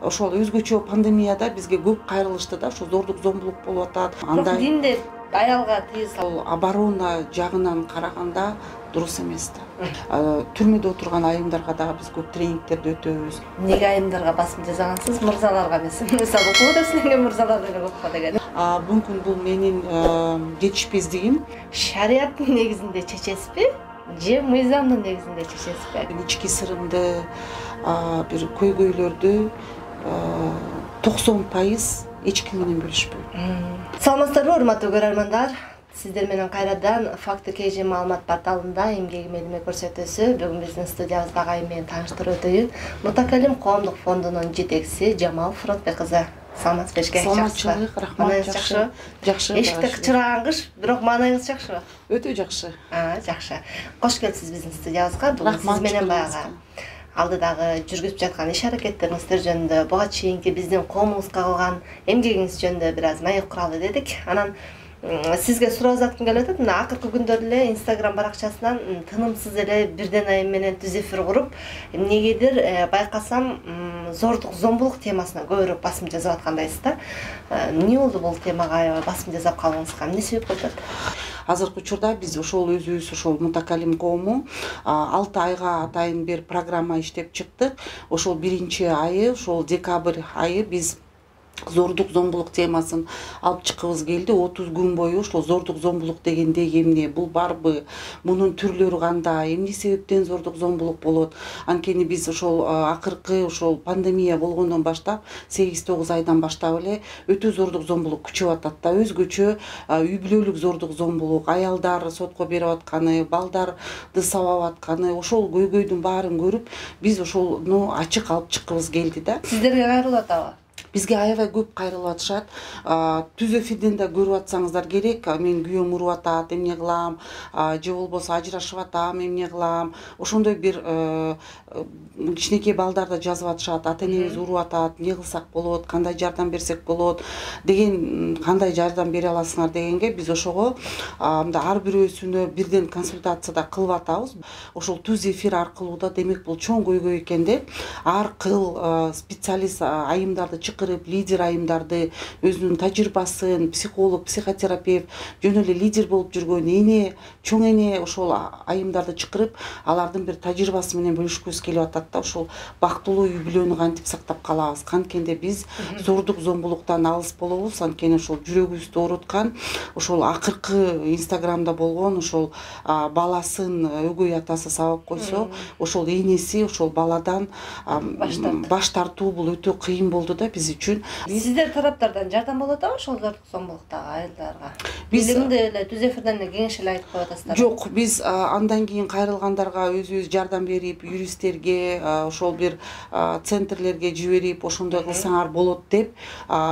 ошол өзгөчө пандемияда бизге көп кайрылышты да, ошо зордук зомбулук болуп атат. Андай динде аялга тыйыз оборона жагынан караганда дурус эмес да. Түрмөдө отурган айымдарга дагы биз көп тренингтерди өтөбүз. Эмнеге айымдарга басым жасагансыз, мырзаларга эмес? Мисалы окууда сиздерге мырзалар деле көп го деген. Мүмкүн бул менин жетишпездигим. Шариаттын негизинде чечесизби? Же мыйзамдын негизинде чечесизби? Ички сырымды, бир көйгөйлөрдү 90% эч ким менен бөлүшпөйм. Саламатсыздарбы, урматтуу көрөрмандар? Сиздер менен кайрадан Факты КЖ маалымат порталында эмгеги мелиме көрсөтүүсү. Бүгүн биздин студиябызда айым менен тааныштырып өтөйүн. Мутакалим коомдук фондунун жетекчиси Жамал Фуротбек кызы. Саламатсызбы? Саламатчылык, рахмат. Жакшы. Жакшы. Эшикте кычыраган кыш, бирок маанайыңыз жакшыбы? Өтө жакшы. Жакшы. Кош келипсиз биздин студиябызга. Бүгүн сиз менен баягы алдыдагы жүргүзүп жаткан иш аракеттериңиздер жөнүндө, буга чейинки биздин коомубузга кылган эмгегиңиз жөнүндө бир аз маек куралы дедик. Анан сизге суроо узаткым келип атат. Мына акыркы күндөрдө эле Instagram баракчасынан тынымсыз эле бирден айым менен түз эфир куруп, эмнегедир байкасам зордук, зомбулук темасына көбүрөөк басым жасап аткандайсыз да. Эмне болду бул темага аябай басым жасап калганыңызга? Эмне себеп болуп атат? Азыркы учурда биз ошол өзүбүз ошол Мутакалим коому 6 айга атайын бир программа иштеп чыктык. Ошол биринчи айы, ошол декабрь айы биз зордук зомбулук темасын алып чыккыбыз келди. 30 күн бою ошол зордук зомбулук дегенде эмне, бул барбы, мунун түрлөрү кандай, эмне себептен зордук зомбулук болот? Анткени биз ошол акыркы ошол пандемия болгондон баштап 8-9 айдан баштап эле өтө зордук зомбулук күчөп атат да. Өзгөчө үй бүлөлүк зордук зомбулук, аялдар сотко берип атканы, балдарды сабап атканы, ошол көйгөйдүн баарын көрүп, биз ошону ачык алып чыккыбыз келди да. Сиздерге кайрылып атабы? Бизге аябай көп кайрылып атышат. Түз эфирден да көрүп атсаңыздар керек. Мен күйөөм уруп атат, эмне кылам, же болбосо ажырашып атам, эмне кылам. Ошондой бир кичинекей балдар да жазып атышат. Ата энебиз уруп атат, эмне кылсак болот, кандай жардам берсек болот деген, кандай жардам бере аласыңар дегенге биз ошого мында ар бирөөсүнө бирден консультацияда кылып атабыз. Ошол түз эфир аркылуу да демек бул чоң көйгөй экен деп ар кыл специалист айымдарды чакырып, лидер айымдарды, өзүнүн тажрыйбасын, психолог, психотерапевт, жөн эле лидер болуп жүргөн эне, чоң эне ошол айымдарды чакырып, алардын бир тажрыйбасы менен бөлүшкүбүз келип атат да. Ошол бактылуу үй бүлөнү кантип сактап калабыз? Канткенде биз зордук зомбулуктан алыс болобуз? Анткени ошол жүрөгүбүздү ооруткан, ошол акыркы Instagramда болгон ошол баласын өгөй атасы сабап койсо, ошол энеси ошол баладан баш тартуу бул өтө кыйын болду да биз үчүн. Сиздер тараптардан жардам болот абы ошол зордук зомбулуктагы айылдарга? Биз эмне эле түз эфирден эле кеңеш эле айтып коюп атасыздар? Жок, биз андан кийин кайрылгандарга өзүбүз жардам берип, юристтерге, ошол бир центрлерге жиберип, ошондой кылсаңар болот деп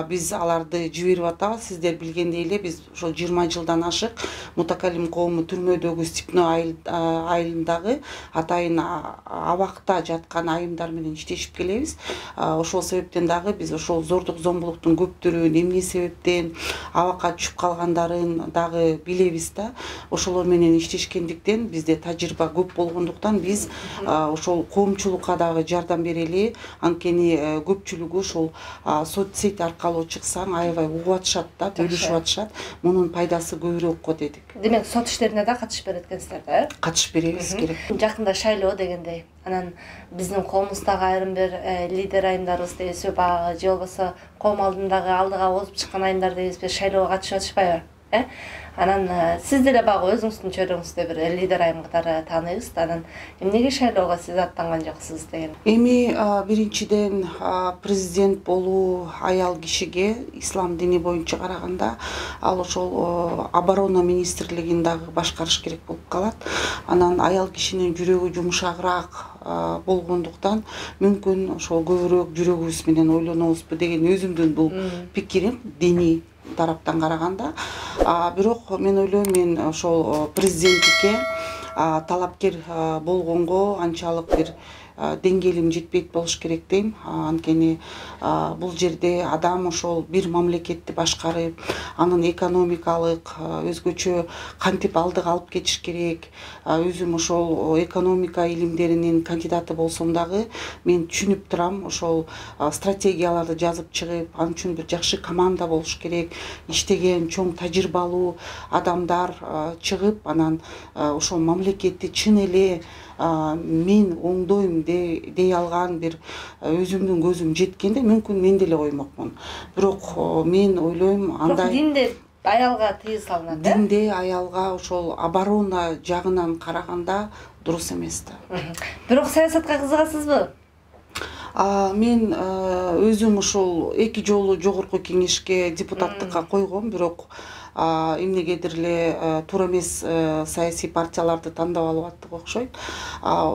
биз аларды жиберип атабыз. Сиздер билгендей эле биз ошол 20 жылдан ашык Мутакалим коому түрмөдөгү Степной айылындагы атайын абакта жаткан айымдар менен иштешип келебиз. Ошол себептен дагы биз ошол зордук зомбулуктун көптөрүн, эмне себептен абакка түшүп калгандарын дагы билебиз да. Ошолор менен иштешкендиктен бизде тажрыйба көп болгондуктан биз ошол коомчулукка дагы жардам берели. Анткени көпчүлүгү ошол соцсет аркылуу чыксаң аябай угуп атышат да, бөлүшүп атышат. Мунун пайдасы көбүрөөк го дедик. Демек сот иштерине да катышып берет экенсиздер да, э? Катышып беребиз керек. Жакында шайлоо дегендей. Анан биздин коомубуздагы айрым бир лидер айымдарыбыз дейбизби, баягы же болбосо коом алдындагы алдыга озуп чыккан айымдар дейбизби, шайлоого катышып атышпайбы? Анан сиз деле багы өзүңүздүн чөйрөңүздө бир лидер айым катары тааныйбыз. Анан эмнеге шайлоого сиз аттанган жоксуз деген? Эми биринчиден президент болуу аял кишиге ислам дини боюнча караганда ал ошол оборона министрлигин дагы башкарыш керек болуп калат. Анан аял кишинин жүрөгү жумшагыраак болгондуктан мүмкүн ошол көбүрөөк жүрөгүбүз менен ойлонобузбу деген өзүмдүн бул пикирим диний тараптан караганда. Бирок мен ойлойм, мен ошол президенттикке талапкер болгонго анчалык бир деңгээлим жетпейт болуш керек дейм. Анткени бул жерде адам ошол бир мамлекетти башкарып, анын экономикалык өзгөчө кантип алдыга алып кетиш керек. Өзүм ошол экономика илимдеринин кандидаты болсом дагы мен түшүнүп турам, ошол стратегияларды жазып чыгып, ал үчүн бир жакшы команда болуш керек, иштеген чоң тажрыйбалуу адамдар чыгып, анан ошол мамлекетти чын эле мен оңдойм дей алган бир өзүмдүн көзүм жеткенде мүмкүн мен деле коймокмун. Бирок мен ойлойм андай динде аялга тыюу салынат, динде аялга ошол оборона жагынан караганда дурус эмес да. Бирок саясатка кызыгасызбы? Мен өзүм ушул 2 жолу жогорку кеңешке депутаттыкка койгом, бирок эмнегедир эле туура эмес саясий партияларды тандап алып аттык окшойт.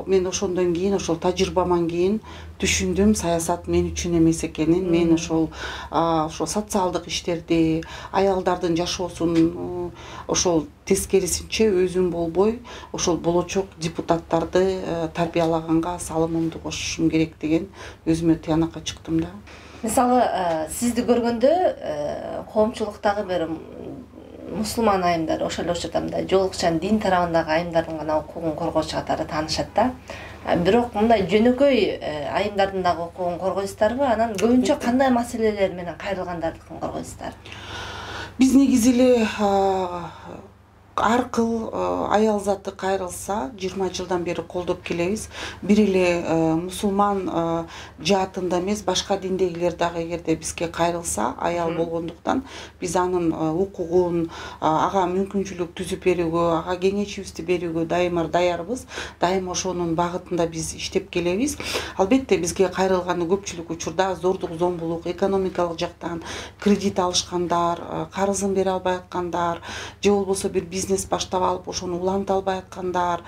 Мен ошондон кийин, ошол тажрыйбаман кийин түшүндүм саясат мен үчүн эмес экенин. Мен ошол социалдык иштерди, аялдардын жашоосун ошол тескерисинче өзүм болбой, ошол болочок депутаттарды тарбиялаганга салымымды кошушум керек деген өзүмө тыянакка чыктым да. Мисалы, сизди көргөндө коомчулуктагы бир мусулман айымдар, ошол учурда мындай жолукчан дин тарабындагы айымдардын гана укугун коргоочу катары таанышат да. Бирок мындай жөнөкөй айымдардын дагы укугун коргойсуздарбы? Анан көбүнчө кандай маселелер менен кайрылгандардыкын коргойсуздар? Биз негизи эле ар кыл аял заты кайрылса 20 жылдан бери колдоп келебиз. Бир эле мусулман жаатында эмес, башка диндегилер дагы эгерде бизге кайрылса, аял болгондуктан биз анын укугун, ага мүмкүнчүлүк түзүп берүүгө, ага кеңешибизди берүүгө дайыма даярбыз. Дайыма ошонун багытында биз иштеп келебиз. Албетте бизге кайрылганы көпчүлүк учурда зордук, зомбулук, экономикалык жактан кредит алышкандар, карызын бере албай аткандар, же болбосо бир бизнес баштап алып ошону уланта албай аткандар,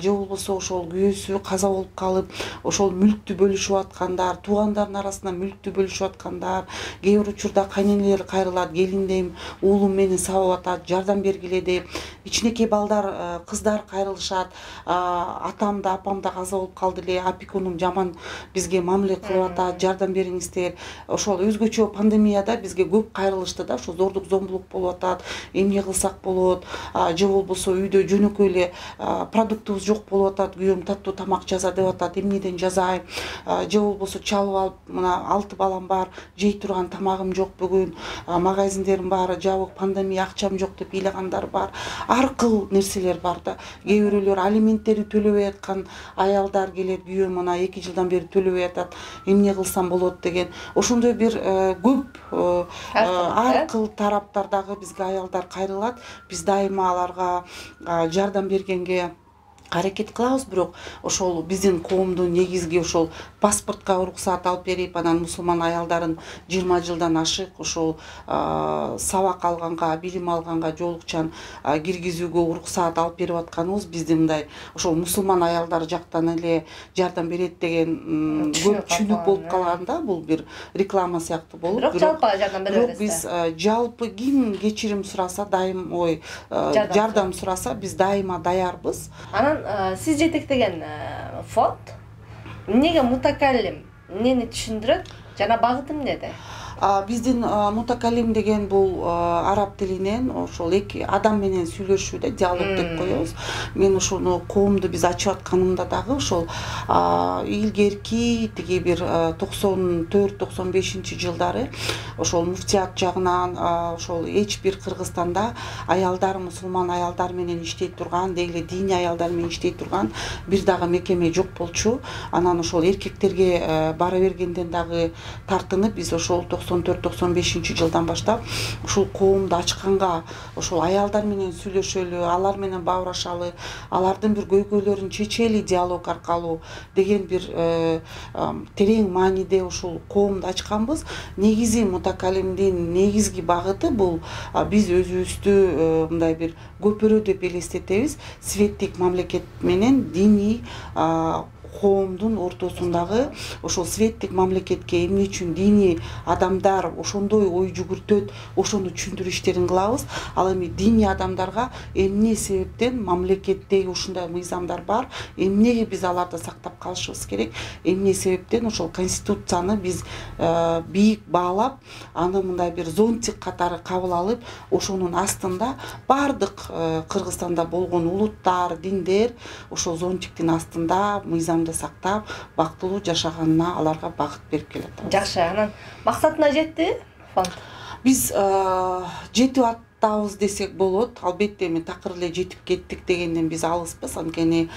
же болбосо ошол күйөөсү каза болуп калып, ошол мүлктү бөлүшүп аткандар, туугандардын арасында мүлктү бөлүшүп аткандар, кээ бир учурда кайненелер кайрылат, келиндейм, уулум мени сабап атат, жардам бергиле деп, кичинекей балдар, кыздар кайрылышат, атам да апам да каза болуп калды эле, опекунум жаман бизге мамиле кылып атат, жардам бериңиздер. Ошол өзгөчө пандемияда бизге көп кайрылышты да, ошо зордук, зомбулук болуп атат, эмне кылсак болот, же болбосо үйдө жөнөкөй эле продуктубуз жок болуп атат, күйөөм таттуу тамак жаза деп атат, эмнеден жазайм, же болбосо чалып алып, мына 6 балам бар, жей турган тамагым жок бүгүн, магазиндердин баары жабык, пандемия, акчам жок деп ыйлагандар бар. Ар кыл нерселер бар да. Кээ бирөөлөр алименттерин төлөбөй аткан аялдар келет, күйөөм мына 2 жылдан бери төлөбөй атат, эмне кылсам болот деген. Ошондой бир көп ар кыл тараптардагы бизге аялдар кайрылат. Биз дайыма аларга жардам бергенге аракет кылабыз, бирок ошол биздин коомдун негизги ошол паспортко уруксаат алып берип, анан мусулман аялдарын 20 жылдан ашык ошол сабак алганга, билим алганга жолукчан киргизүүгө уруксаат алып берип атканыбыз биздин мындай ошол мусулман аялдар жактан эле жардам берет деген көп түшүнүк болуп калган да. Бул бир реклама сыяктуу болуп, бирок жалпы жардам бере бирок биз жалпы ким кечирим сураса, дайым жардам сураса, биз дайыма даярбыз. Анан сиз жетектеген фонд эмнеге мутакаллим, эмнени түшүндүрөт жана багыты эмнеде? Биздин мутакаллим деген бул араб тилинен ошол эки адам менен сүйлөшүүдө диалог деп коебуз. Мен ошону коомду биз ачып атканымда дагы ошол илгерки тиги бир 94-95 жылдары ошол муфтият жагынан ошол эч бир Кыргызстанда аялдар, мусулман аялдар менен иштей турган, деги эле диний аялдар менен иштей турган бир дагы мекеме жок болчу. Анан ошол эркектерге бара бергенден дагы тартынып биз ошол 94-95 жылдан баштап ушул коомду ачканга, ошол аялдар менен сүйлөшөлү, алар менен баурашалы, алардын бир көйгөйлөрүн чечели диалог аркылуу деген бир терең мааниде ушул коомду ачканбыз. Негизи мутакалимдин негизги багыты бул биз өзүбүздү мындай бир көпөрө деп элестетебиз. Светтик мамлекет менен диний коомдун ортосундагы ошол светтик мамлекетке эмне үчүн диний адамдар ошондой ой жүгүртөт, ошону түшүндүрүү иштерин кылабыз. Ал эми диний адамдарга эмне себептен мамлекеттеги ушундай мыйзамдар бар, эмнеге биз аларды сактап калышыбыз керек, эмне себептен ошол конституцияны биз бийик баалап, аны мындай бир зонтик катары кабыл алып, ошонун астында бардык Кыргызстанда болгон улуттар, диндер ошол зонтиктин астында мыйзамды сактап, бактылуу жашаганына аларга багыт берип келатабыз. Жакшы, анан максатына жетти фонд? Биз жетип атабыз десек болот. Албетте эми такыр эле жетип кеттик дегенден биз алыспыз. Анткени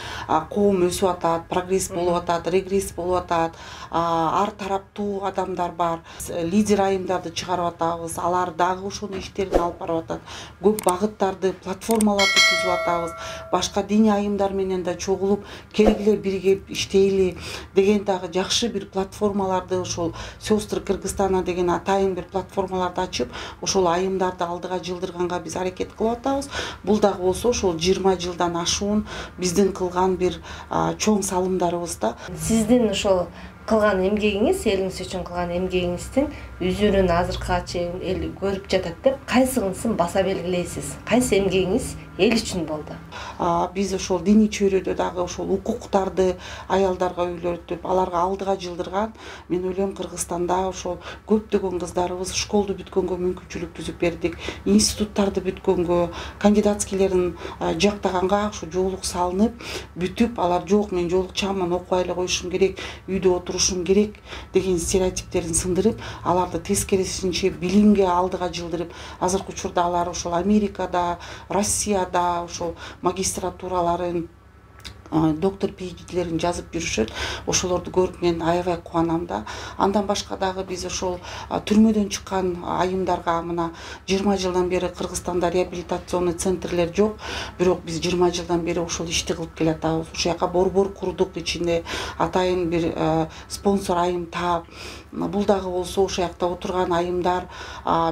коом өсүп атат, прогресс болуп атат, регресс болуп атат. Ар тараптуу адамдар бар. Лидер айымдарды чыгарып атабыз. Алар дагы ошонун иштерин алып барып атат. Көп багыттарды, платформаларды түзүп атабыз. Башка диний айымдар менен да чогулуп, келгиле биригип иштейли деген дагы жакшы бир платформаларды, ошол Сестры Кыргызстана деген атайын бир платформаларды ачып, ошол айымдарды алдыга жылдырганга биз аракет кылып атабыз. Бул дагы болсо ошол 20 жылдан ашуун биздин кылган бир чоң салымдарыбыз да. Сиздин ошол кылган эмгегиңиз, элиңиз үчүн кылган эмгегиңиздин үзүрүн азыркыга чейин эл көрүп жатат деп, кайсыгысын баса белгилейсиз? Кайсы эмгегиңиз эл үчүн болду? Биз ошол диний чөйрөдө дагы ошол укуктарды аялдарга үйлөртүп, аларга алдыга жылдырган, мен ойлойм Кыргызстанда ошол көптөгөн кыздарыбыз школду бүткөнгө мүмкүнчүлүк түзүп бердик, институттарды бүткөнгө, кандидатскийлерин жактаганга ошо жоолук салынып, бүтүп, алар жок, мен жоолукчамын, окубай эле коюшум керек, үйдө отурушум керек деген стереотиптерин сындырып, аларды тескерисинче билимге алдыга жылдырып, азыркы учурда алар ошол Америкада, Россияда ошол магистратураларын, доктор PhD'лерин жазып жүрүшөт. Ошолорду көрүп мен аябай кубанам да. Андан башка дагы биз ошол түрмөдөн чыккан айымдарга мына 20 жылдан бери Кыргызстанда реабилитационный центрлер жок, бирок биз 20 жылдан бери ошол ишти кылып келатабыз. Ошол жака борбор курдук, ичинде атайын бир спонсор айым таап. Бул дагы болсо ошол жакта отурган айымдар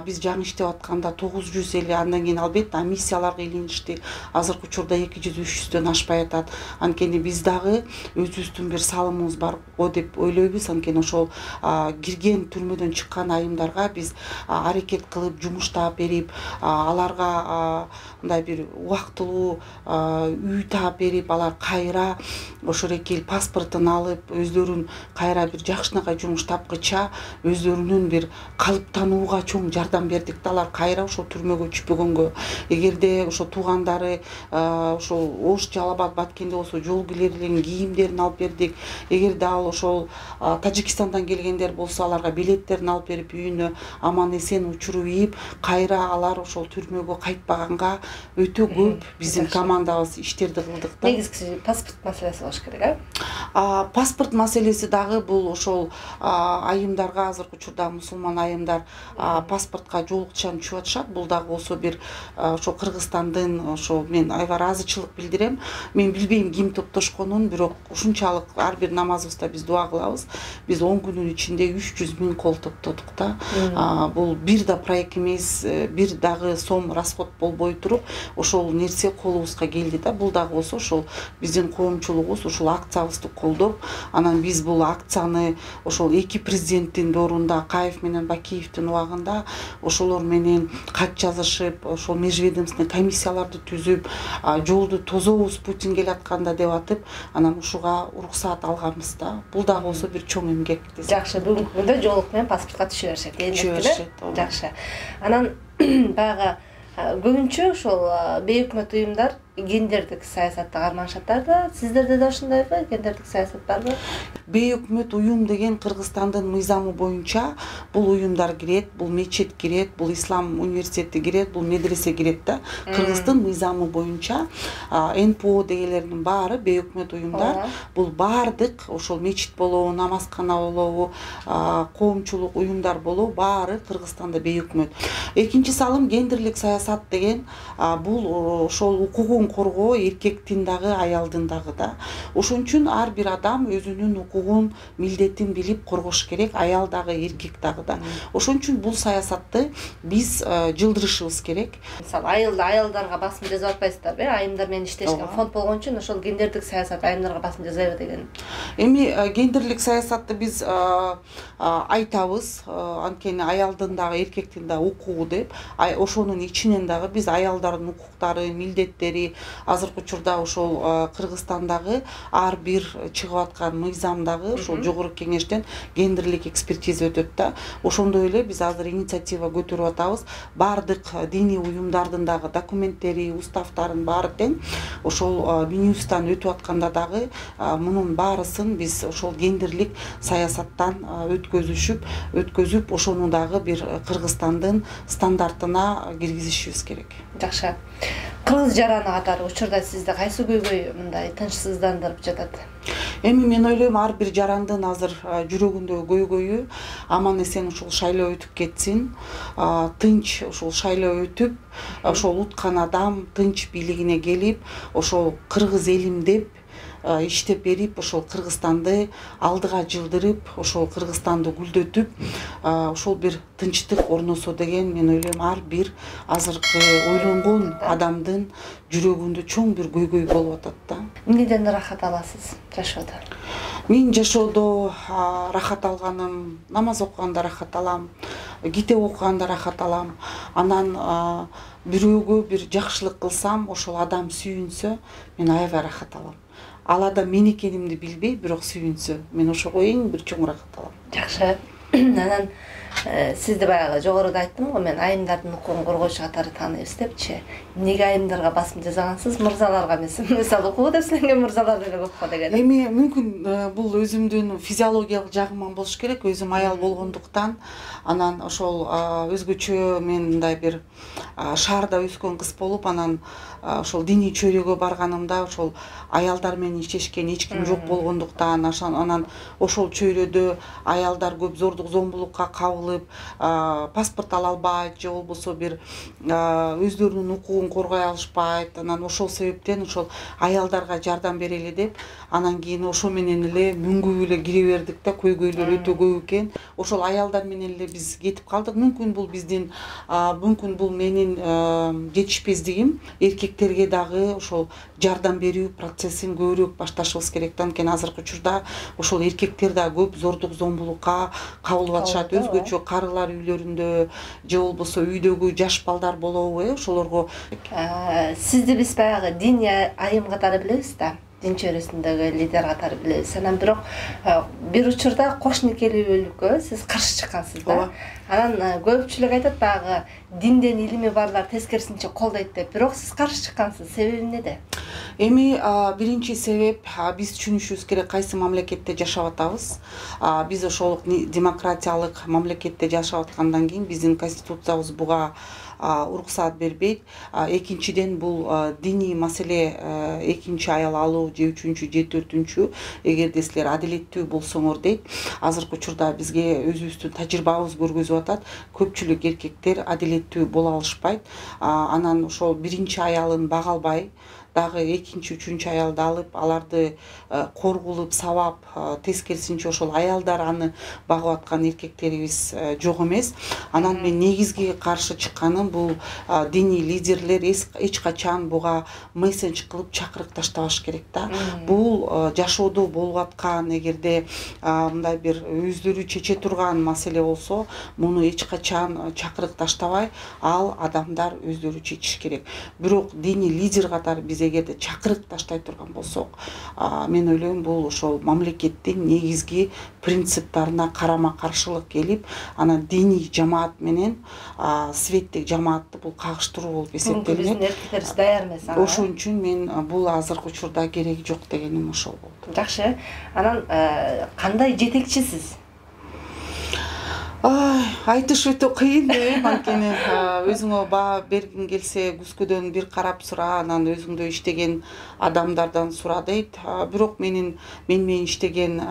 биз жаңы иштеп атканда 900 эле, андан кийин албетте миссияларга илиништи. Азыркы учурда 200-300дөн ашпай атат. Анткени биз дагы өзүбүздүн бир салымыбыз бар го деп ойлойбуз. Анткени ошол кирген түрмөдөн чыккан айымдарга биз аракет кылып, жумуш таап берип, аларга мындай бир убактылуу үй таап берип, алар кайра ошол эки паспортун алып, өздөрүн кайра бир жакшынакай жумуш тапкыча өздөрүнүн бир калыптанууга чоң жардам бердик да, алар кайра ошол түрмөгө түшпөгөнгө. Эгерде ошо туугандары ошол Ош, Жалал-Абад, Баткенде болсо жол килерлерин кийимдерин алып бердик. Эгерде ал ошол Тажикстандан келгендер болсо аларга билеттерин алып берип, үйүнө аман эсен учуруп ийип, кайра алар ошол түрмөгө кайтпаганга өтө көп биздин командабыз иштерди кылдык да. Негизгиси паспорт маселеси болуш керек, Паспорт маселеси дагы бул ошол айымдарга, азыркы учурда мусулман айымдар паспортко жоолукчан түшүп атышат. Бул дагы болсо бир ошо Кыргызстандын, ошо мен аябай ыраазычылык билдирем. Мен билбейм ким топтошконун, бирок ушунчалык ар бир намазыбызда биз дуа кылабыз. Биз 10 күнүн ичинде 300 000 кол топтодук да. Бул бир да проект эмес, бир дагы сом расход болбой туруп, ошол нерсе колубузга келди да. Бул дагы болсо ошол биздин коомчулугубуз ушул акциябызды колдоп, анан биз бул акцияны ошол эки президенттин доорунда, Акаев менен Бакиевдин убагында ошолор менен кат жазышып, ошол межведомственный комиссияларды түзүп, жолду тозобуз Путин келатканда деп атып, анан ушуга уруксаат алганбыз да. Бул дагы болсо бир чоң эмгек. Жакшы, бүгүнкү күндө жоолук менен паспортко түшө беришет. Жакшы. Анан баягы көбүнчө ошол бейөкмөт уюмдар гендердик саясатты карманышат да. Сиздерде да ошондойбу? Гендердик саясат барбы? Бейөкмөт уюм деген Кыргызстандын мыйзамы боюнча бул уюмдар кирет, бул мечет кирет, бул ислам университети кирет, бул медресе кирет да. Кыргыздын мыйзамы боюнча НПО дегелердин баары бейөкмөт уюмдар. Бул баардык ошол мечит болобу, намазкана болобу, коомчулук уюмдар болобу, баары Кыргызстанда бейөкмөт. Экинчи салым гендерлик саясат деген бул ошол укугун коргоо эркектин дагы аялдын дагы да. Ошон үчүн ар бир адам өзүнүн укугун, милдетин билип коргош керек, аял дагы, эркек дагы да. Ошон үчүн бул саясатты биз жылдырышыбыз керек. Мисалы, аялдарга басым жасап атпайсыздарбы? Айымдар менен иштешкен фонд болгон үчүн ошол гендердик саясат айымдарга басым жасайбы деген. Эми гендерлик саясатты биз айтабыз, анткени аялдын дагы, эркектин дагы укугу деп. Ошонун ичинен дагы биз аялдардын укуктары, милдеттери азыркы учурда ошол Кыргызстандагы ар бир чыгып аткан мыйзамдагы ошол жогорку кеңештен гендерлик экспертиза өтөт да. Ошондой эле биз азыр инициатива көтөрүп атабыз. Бардык диний уюмдардын дагы документтери, уставтарын баары тең. Ошол Минюстан өтүп атканда дагы мунун баарысын биз ошол гендерлик саясаттан өткөзүп, ошону дагы бир Кыргызстандын стандартына киргизишибиз керек. Жакшы. Кыргыз жараны катары учурда сизди кайсы көйгөй мындай тынчсыздандырып жатат? Эми мен ойлойм, ар бир жарандын азыр жүрөгүндөгү көйгөйү аман эсен ушул шайлоо өтүп кетсин, тынч ушул шайлоо өтүп, ошол уткан адам тынч бийлигине келип, ошол кыргыз элим деп иштеп берип, ошол Кыргызстанды алдыга жылдырып, ошол Кыргызстанды гүлдөтүп, ошол бир тынчтык орносо деген мен ойлойм ар бир азыркы ойлонгон адамдын жүрөгүндө чоң бир көйгөй болуп атат да. Эмнеден рахат аласыз жашоодо? Мен жашоодо рахат алганым, намаз окуганда рахат алам, китеп окуганда рахат алам. Анан бирөөгө бир жакшылык кылсам, ошол адам сүйүнсө, мен аябай рахат алам. Ал адам мен экенимди билбей, бирок сүйүнсө, мен ошого эң бир чоң рахат алам. Жакшы. Анан сизди баягы жогоруда айттым го, мен айымдардын укугун коргоочу катары тааныйбыз депчи. Эмнеге айымдарга басым жасагансыз, мырзаларга эмес? Мисалы, укугу деп сүйлөгөн мырзалар деле көп го деген. Эми мүмкүн бул өзүмдүн физиологиялык жагыман болуш керек, өзүм аял болгондуктан. Анан ошол өзгөчө мен мындай бир шаарда өскөн кыз болуп, анан ошол диний чөйрөгө барганымда ошол аялдар менен иштешкен эч ким жок болгондуктан, анан ошол чөйрөдө аялдар көп зордук зомбулукка кабылып, паспорт ала албайт, же болбосо бир өздөрүнүн укугун коргой алышпайт. Анан ошол себептен ошол аялдарга жардам берели деп, анан кийин ошо менен эле мөңгүп эле кире бердик да, көйгөйлөр өтө көп экен. Ошол аялдар менен эле биз кетип калдык. Мүмкүн бул менин жетишпездигим. Эркектерге дагы ошол жардам берүү процессин көбүрөөк башташыбыз керек да. Анткени азыркы учурда ошол эркектер да көп зордук зомбулукка кабылып атышат. Өзгөчө карылар үйлөрүндө, же болбосо үйдөгү жаш балдар болобу, ошолорго. Сизди биз баягы диний айым катары билебиз да. Дин чөйрөсүндөгү лидер катары билебиз. Анан бирок бир учурда кош никелүүлүккө сиз каршы чыккансыз да. Анан көпчүлүк айтат баягы динден илими барлар тескерисинче колдойт деп. Бирок сиз каршы чыккансыз. Себеби эмнеде? Эми биринчи себеп, биз түшүнүшүбүз керек кайсы мамлекетте жашап атабыз. Биз ошол демократиялык мамлекетте жашап аткандан кийин биздин конституциябыз буга уруксаат бербейт. Экинчиден бул диний маселе, экинчи аял алуу же үчүнчү же төртүнчү, эгерде силер адилеттүү болсоңор дейт. Азыркы учурда бизге өзүбүздүн тажрыйбабыз көргөзүп атат, көпчүлүк эркектер адилеттүү боло алышпайт. Анан ошол биринчи аялын бага албай, дагы экинчи, үчүнчү аялды алып, аларды коргулуп, сабап, тескерисинче ошол аялдар аны багып аткан эркектерибиз жок эмес. Анан мен негизги каршы чыкканым бул диний лидерлер эч качан буга месседж кылып чакырык таштабаш керек да. Бул жашоодо болуп аткан, эгерде мындай бир өздөрү чече турган маселе болсо, муну эч качан чакырык таштабай, ал адамдар өздөрү чечиш керек. Бирок диний лидер катары биз эгерде чакырык таштай турган болсок, мен ойлойм бул ошол мамлекеттин негизги принциптарына карама каршылык келип, анан диний жамаат менен светтик жамаатты бул кагыштыруу болуп эсептелет. Биздин эркектерибиз даяр эмес. Ошон үчүн мен бул азыркы учурда кереги жок дегеним ошол болду. Жакшы. Анан кандай жетекчисиз? Айтыш өтө кыйын дейм, анткени өзүңө баа бергиң келсе күзгөдөн бир карап сура, анан өзүңдө иштеген адамдардан сура дейт. Бирок мен менен иштеген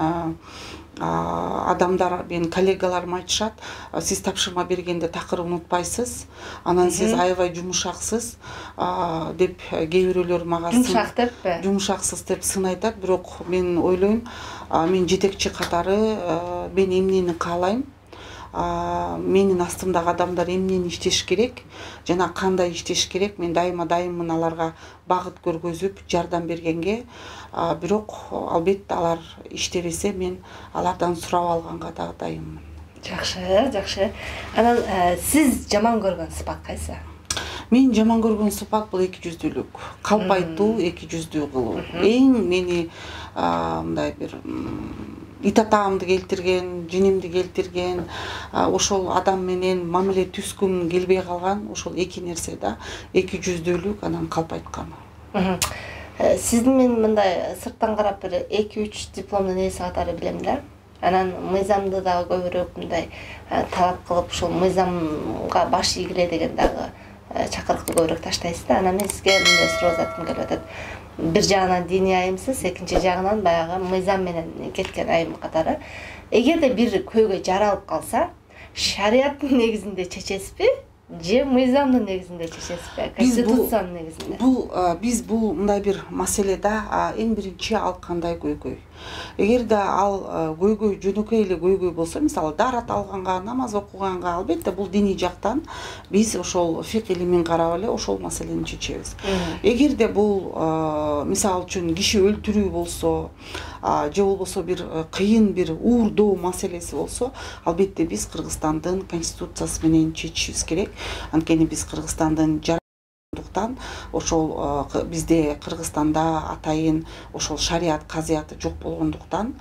адамдар, менин коллегаларым айтышат, сиз тапшырма бергенде такыр унутпайсыз, анан сиз аябай жумушаксыз деп кээ бирөөлөр мага жумшак деппи? Жумшаксыз деп сын айтат, бирок мен ойлойм, мен жетекчи катары мен эмнени каалайм, менин астымдагы адамдар эмнени иштеш керек жана кандай иштеш керек, мен дайыммын аларга багыт көргөзүп жардам бергенге. Бирок албетте алар иштебесе мен алардан сурап алганга дагы дайынмын. Жакшы. Анан сиз жаман көргөн сыпат кайсы? Мен жаман көргөн сыпат бул эки жүздүүлүк, калпайтуу, эки жүздүү кылуу. Эң мени мындай бир итатаамды келтирген, жинимди келтирген, ошол адам менен мамиле түзгүм келбей калган ошол эки нерсе да, эки жүздүүлүк, анан калпайткан. Сиздин мен мындай сырттан карап бир 2-3 дипломдун ээси катары билем да. Анан мыйзамды дагы көбүрөөк мындай талап кылып, ушул мыйзамга баш ийгиле деген дагы чакырыкты көбүрөөк таштайсыз да. Анан мен сизге мындай суроо заткым келип атат. Бир жагынан диний айымсыз, экинчи жагынан баягы мыйзам менен кеткен айым катары. Эгерде бир көйгөй жаралып калса, шариаттын негизинде чечесизби же мыйзамдын негизинде чечесизби? Конституциянын негизинде? Биз бул мындай бир маселеде эң биринчи ал кандай көйгөй. Эгерде ал көйгөй жөнөкөй эле көйгөй болсо, мисалы даарат алганга, намаз окуганга, албетте бул диний жактан биз ошол фик илимин карап эле ошол маселени чечебиз. Эгерде бул мисалы үчүн киши өлтүрүү болсо, же болбосо бир кыйын бир уурдоо маселеси болсо, албетте биз Кыргызстандын конституциясы менен чечишибиз керек. Анткени биз Кыргызстандын ошол бизде Кыргызстанда атайын ошол шариат казыяты жок болгондуктан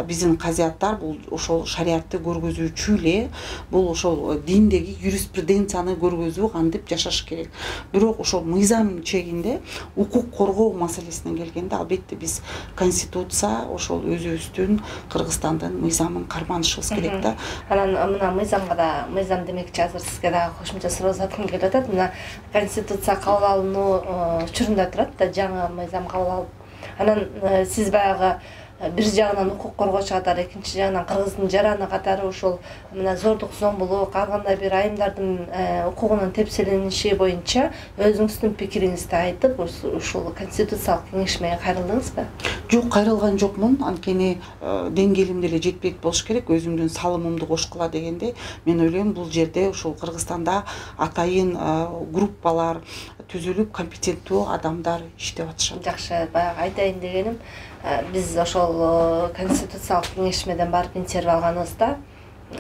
биздин казыяттар бул ошол шариатты көргөзүүчү эле, бул ошол диндеги юриспруденцияны көргөзүү кантип жашаш керек. Бирок ошол мыйзам чегинде укук коргоо маселесине келгенде албетте биз конституция ошол өзүбүздүн Кыргызстандын мыйзамын карманышыбыз керек да. Анан мына мыйзамга да, мыйзам демекчи азыр сизге дагы кошумча суроо заткым келип атат. Мына конституция кабыл алынуу учурунда турат да, жаңы мыйзам кабыл алып. Анан сиз баягы бир жагынан укук коргоочу катары, экинчи жагынан кыргыздын жараны катары ошол мына зордук, зомбулук, ар кандай бир айымдардын укугунун тепселениши боюнча өзүңүздүн пикириңизди айтып, ушул конституциялык кеңешмеге кайрылдыңызбы? Жок, кайрылган жокмун. Анткени деңгээлим деле жетпейт болуш керек. Өзүмдүн салымымды кошкула дегенде, мен ойлойм бул жерде ошол Кыргызстанда атайын группалар түзүлүп, компетенттүү адамдар иштеп атышат. Жакшы, баягы айтайын дегеним, биз ошол конституциялык кеңешмеден барып интервью алганыбызда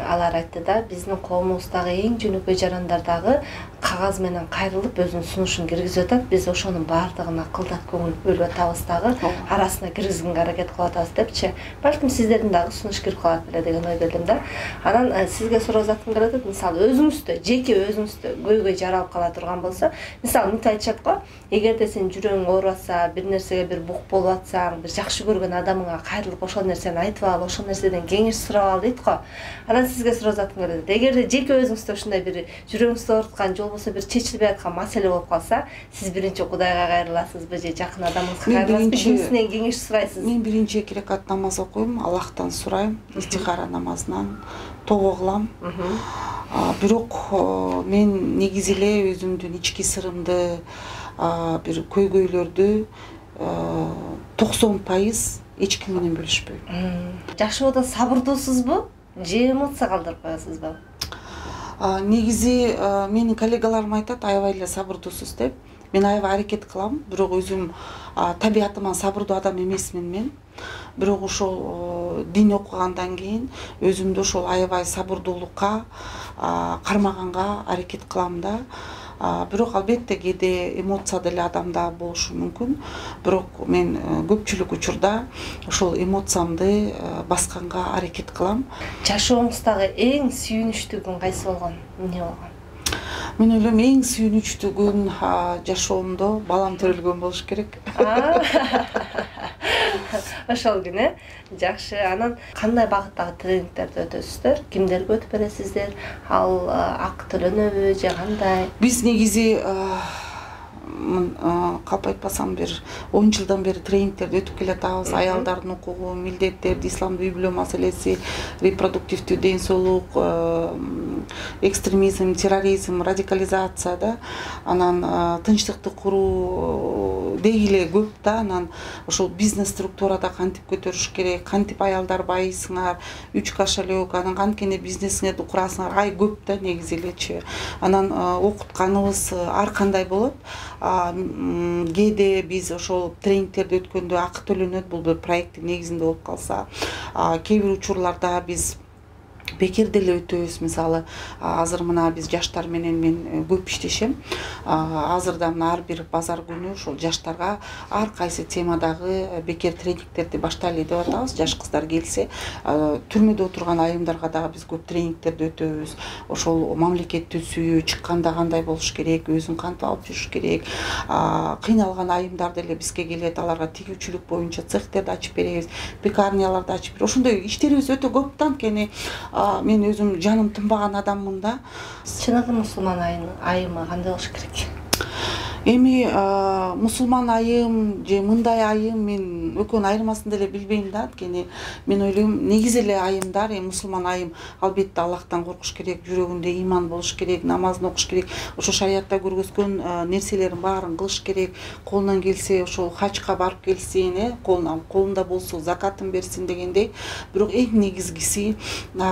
алар айтты да, биздин коомубуздагы эң жөнөкөй жарандар дагы кагаз менен кайрылып өзүнүн сунушун киргизип атат. Биз ошонун баардыгына кылдат көңүл бөлүп атабыз дагы, арасына киргизгенге аракет кылып атабыз депчи. Балким сиздердин дагы сунуш кирип калат беле деген ойдо элем да. Анан сизге суроо заткым келип атат. Мисалы өзүңүздө, жеке өзүңүздө көйгөй жаралып кала турган болсо, мисалы мынтип айтышат го, эгерде сен жүрөгүң ооруп атса, бир нерсеге бир бук болуп атсаң, бир жакшы көргөн адамыңа кайрылып ошол нерсени айтып ал, ошол нерседен кеңеш сурап ал дейт го. Анан сизге суроо заткым келип атат. Эгерде жеке өзүңүздө ушундай бир жүрөгүңүздү ооруткан же болбосо бир чечилбей аткан маселе болуп калса, сиз биринчи Кудайга кайрыласызбы же жакын адамыңызга кайрыласызбы, кимсинен кеңеш сурайсыз? Мен биринчи 2 рекат намаз окуйм, Аллахтан сурайм, истихара намазынан тобо кылам. Бирок мен негизи эле өзүмдүн ички сырымды, бир көйгөйлөрдү 90% эч ким менен бөлүшпөйм. Жакшы болду, сабырдуусузбу же эмоция калтырып коесузбу? Негизи менин коллегаларым айтат, аябай эле сабырдуусуз деп. Мен аябай аракет кылам, бирок өзүм табиятыман сабырдуу адам эмесмин мен. Бирок ошол дин окугандан кийин өзүмдү ошол аябай сабырдуулукка кармаганга аракет кылам да. Бирок албетте кээде эмоция деле адамда болушу мүмкүн. Бирок мен көпчүлүк учурда ошол эмоциямды басканга аракет кылам. Жашооңуздагы эң сүйүнүчтүү күн кайсы болгон? Эмне болгон? Мен ойлойм эң сүйүнүчтүү күн жашоомдо балам төрөлгөн болуш керек. ошол күнү жакшы. Анан кандай багыттагы тренингтерди өтөсүздөр, кимдерге өтүп бересиздер, ал акы төлөнөбү же кандай? Биз негизи калп айтпасам бир 10 жылдан бери тренингтерди өтүп келатабыз. Аялдардын укугу, милдеттерди, исламды үй бүлө маселеси, репродуктивдүү ден соолук, экстремизм, терроризм, радикализация да, анан тынчтыкты куруу деги эле көп да. Анан ошол бизнес структурада кантип көтөрүш керек, кантип аялдар байысыңар, 3 кошелек, анан канткене бизнесиңерди курасыңар, ай көп да негизи элечи. Анан окутканыбыз ар кандай болот. Кээде биз ошол тренингтерди өткөндө акы төлөнөт, бул бир проекттин негизинде болуп калса. Кээ бир учурларда биз бекер деле өтөбүз. Мисалы азыр мына биз жаштар менен мен көп иштешем. Азырда мына ар бир базар күнү ошол жаштарга ар кайсы темадагы бекер тренингтерди баштайлы деп атабыз. Жаш кыздар келсе, түрмөдө отурган айымдарга дагы биз көп тренингтерди өтөбүз. Ошол мамлекетти сүйүү, чыкканда кандай болуш керек, өзүн кантип алып жүрүш керек. Кыйналган айымдар деле бизге келет, аларга тигүүчүлүк боюнча цехтерди ачып беребиз, пекарняларды ачып беребиз. Ошондой иштерибиз өтө көп да, анткени мен өзүм жаным тынбаган адаммын да. Чыныгы мусулман айымы кандай болуш керек? Эми мусулман айым же мындай айым, мен экөөнүн айырмасын деле билбейм да. Анткени мен ойлойм, негизи эле айымдар, мусулман айым албетте Аллахтан коркуш керек, жүрөгүндө иман болуш керек, намазын окуш керек, ошо шариятта көргөзгөн нерселерин баарын кылыш керек. Колунан келсе ошол хачка барып келсин, колунда болсо закатын берсин дегендей. Бирок эң негизгиси,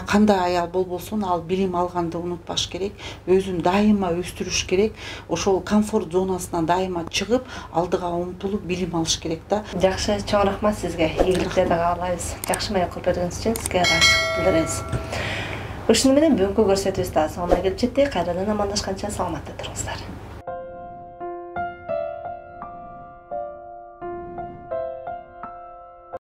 кандай аял болбосун, ал билим алганды унутпаш керек, өзүн дайыма өстүрүш керек. Ошол комфорт зонасынан дайыма чыгып, алдыга умтулуп билим алыш керек да. Жакшы, чоң рахмат сизге. Ийгиликтерди каалайбыз. Жакшы маек кылып бергениңиз үчүн сизге ыраазычылык билдиребиз. Ушуну менен бүгүнкү көрсөтүүбүз да соңуна келип жетти. Кайрадан амандашканча саламатта туруңуздар.